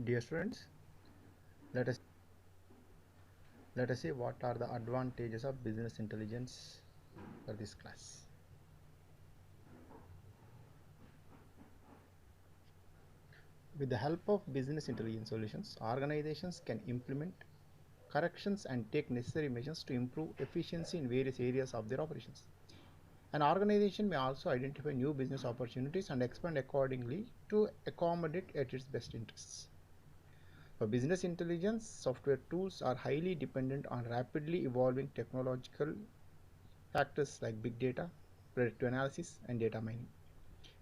Dear students, let us see what are the advantages of business intelligence for this class. With the help of business intelligence solutions, organizations can implement corrections and take necessary measures to improve efficiency in various areas of their operations. An organization may also identify new business opportunities and expand accordingly to accommodate at its best interests. For business intelligence, software tools are highly dependent on rapidly evolving technological factors like big data, predictive analysis, and data mining.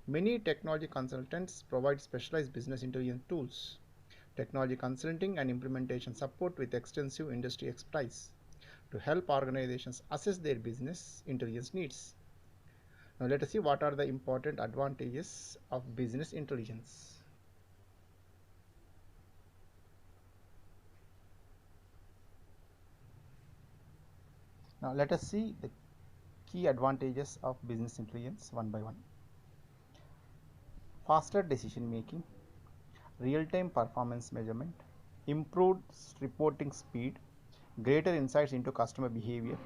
Many technology consultants provide specialized business intelligence tools, technology consulting and implementation support with extensive industry expertise to help organizations assess their business intelligence needs. Now let us see what are the important advantages of business intelligence. Now let us see the key advantages of business intelligence one by one. Faster decision making, real-time performance measurement, improved reporting speed, greater insights into customer behavior,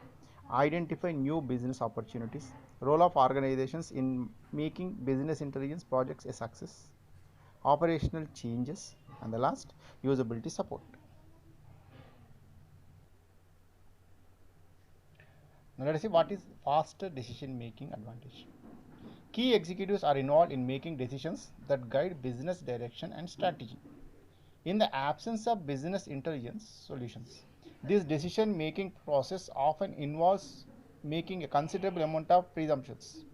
identify new business opportunities, role of organizations in making business intelligence projects a success, operational changes, and the last, usability support. Now let us see what is faster decision making advantage. Key executives are involved in making decisions that guide business direction and strategy. In the absence of business intelligence solutions, this decision making process often involves making a considerable amount of presumptions.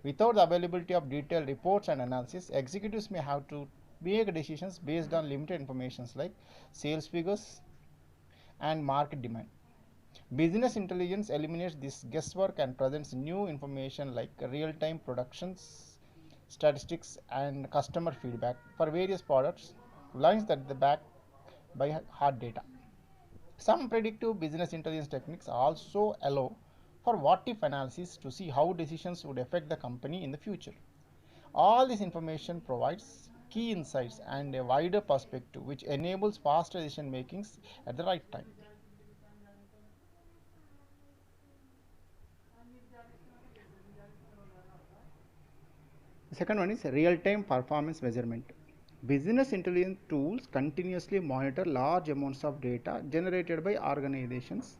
Without the availability of detailed reports and analysis, executives may have to make decisions based on limited information like sales figures and market demand. Business intelligence eliminates this guesswork and presents new information like real-time productions, statistics, and customer feedback for various products, lines that are backed by hard data. Some predictive business intelligence techniques also allow for what-if analysis to see how decisions would affect the company in the future. All this information provides key insights and a wider perspective which enables faster decision makings at the right time. The second one is real-time performance measurement. Business intelligence tools continuously monitor large amounts of data generated by organizations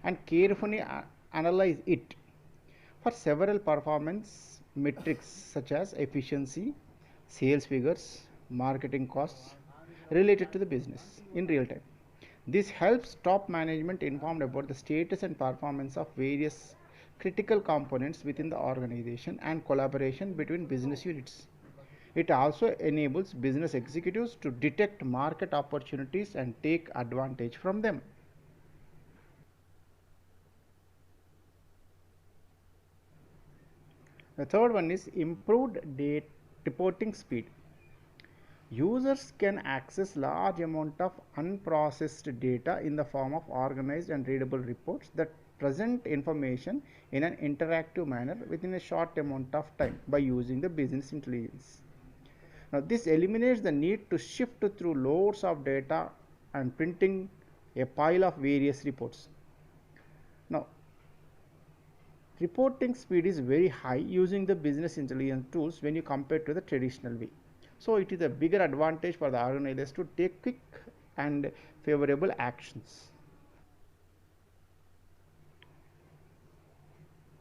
and carefully analyze it for several performance metrics such as efficiency, sales figures, marketing costs related to the business in real time. This helps top management informed about the status and performance of various critical components within the organization and collaboration between business units. It also enables business executives to detect market opportunities and take advantage from them. The third one is improved data reporting speed. Users can access large amount of unprocessed data in the form of organized and readable reports that present information in an interactive manner within a short amount of time by using the business intelligence. Now this eliminates the need to shift through loads of data and printing a pile of various reports. Now reporting speed is very high using the business intelligence tools when you compare to the traditional way. So it is a bigger advantage for the organizers to take quick and favorable actions.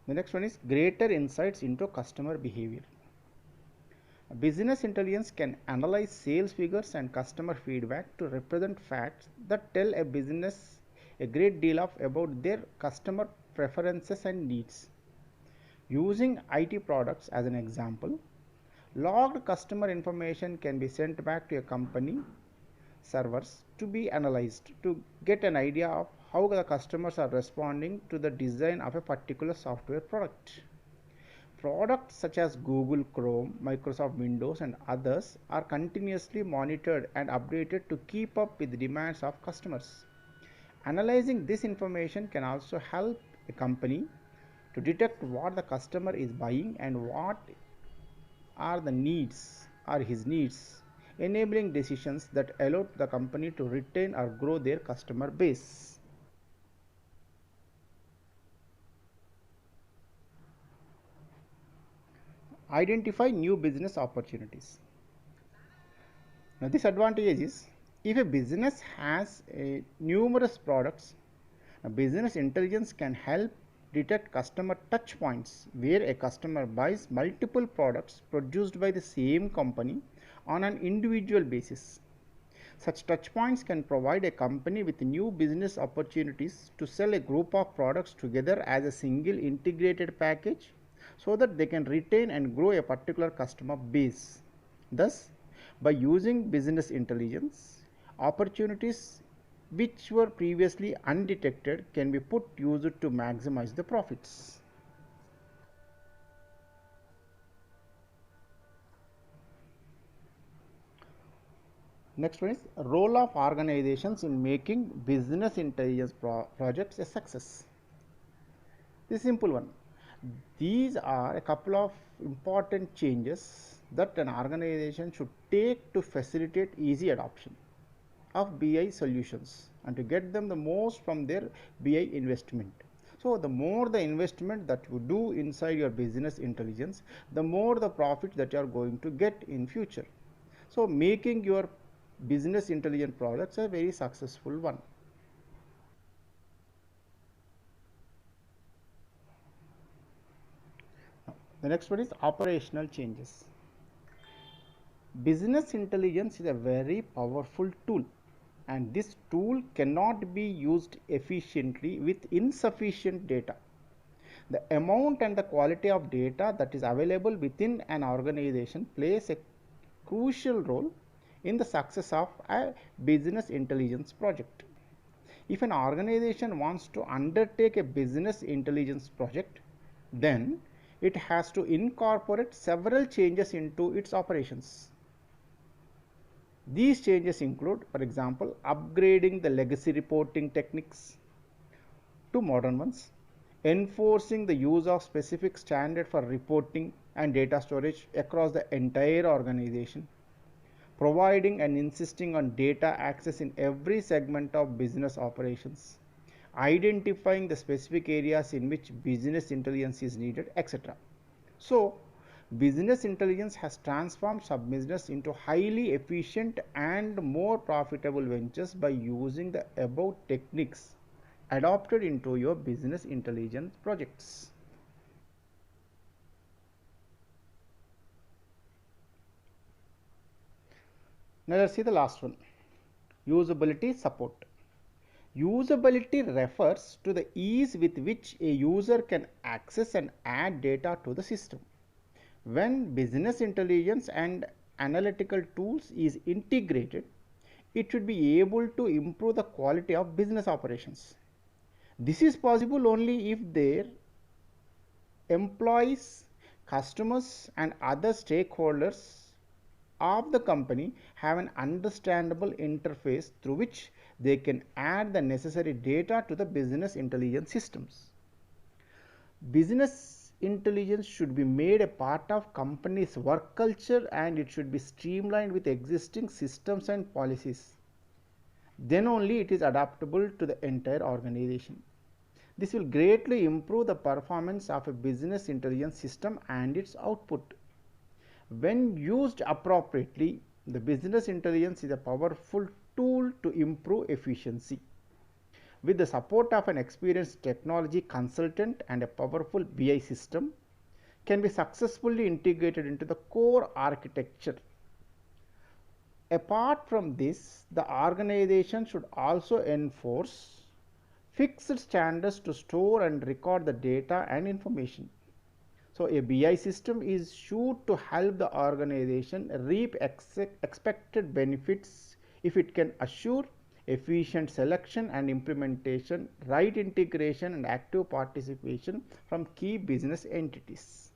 The next one is greater insights into customer behavior. Business intelligence can analyze sales figures and customer feedback to represent facts that tell a business a great deal about their customer preferences and needs. Using IT products as an example, logged customer information can be sent back to a company servers to be analyzed to get an idea of how the customers are responding to the design of a particular software product. Products such as Google Chrome, Microsoft Windows, and others are continuously monitored and updated to keep up with the demands of customers. Analyzing this information can also help a company to detect what the customer is buying and what are the needs or his needs enabling decisions that allow the company to retain or grow their customer base. Identify new business opportunities. Now, this advantage is if a business has numerous products, business intelligence can help detect customer touch points where a customer buys multiple products produced by the same company on an individual basis. Such touch points can provide a company with new business opportunities to sell a group of products together as a single integrated package so that they can retain and grow a particular customer base. Thus, by using business intelligence, opportunities which were previously undetected can be put used to maximize the profits. Next one is role of organizations in making business intelligence projects a success. This simple one. These are a couple of important changes that an organization should take to facilitate easy adoption of BI solutions and to get them the most from their BI investment. So, the more the investment that you do inside your business intelligence, the more the profit that you are going to get in future. So, making your business intelligence products a very successful one. The next one is operational changes. Business intelligence is a very powerful tool, and this tool cannot be used efficiently with insufficient data. The amount and the quality of data that is available within an organization plays a crucial role in the success of a business intelligence project. If an organization wants to undertake a business intelligence project, then it has to incorporate several changes into its operations. These changes include, for example, upgrading the legacy reporting techniques to modern ones, enforcing the use of specific standard for reporting and data storage across the entire organization, providing and insisting on data access in every segment of business operations, identifying the specific areas in which business intelligence is needed, etc. So, business intelligence has transformed sub-business into highly efficient and more profitable ventures by using the above techniques adopted into your business intelligence projects. Now let's see the last one. Usability support. Usability refers to the ease with which a user can access and add data to the system. When business intelligence and analytical tools is integrated, it should be able to improve the quality of business operations. This is possible only if their employees, customers, and other stakeholders of the company have an understandable interface through which they can add the necessary data to the business intelligence systems. Business intelligence should be made a part of company's work culture, and it should be streamlined with existing systems and policies. Then only it is adaptable to the entire organization. This will greatly improve the performance of a business intelligence system and its output. When used appropriately, the business intelligence is a powerful tool to improve efficiency. With the support of an experienced technology consultant and a powerful BI system, can be successfully integrated into the core architecture. Apart from this, the organization should also enforce fixed standards to store and record the data and information. So, a BI system is sure to help the organization reap expected benefits if it can assure efficient selection and implementation, right integration, and active participation from key business entities.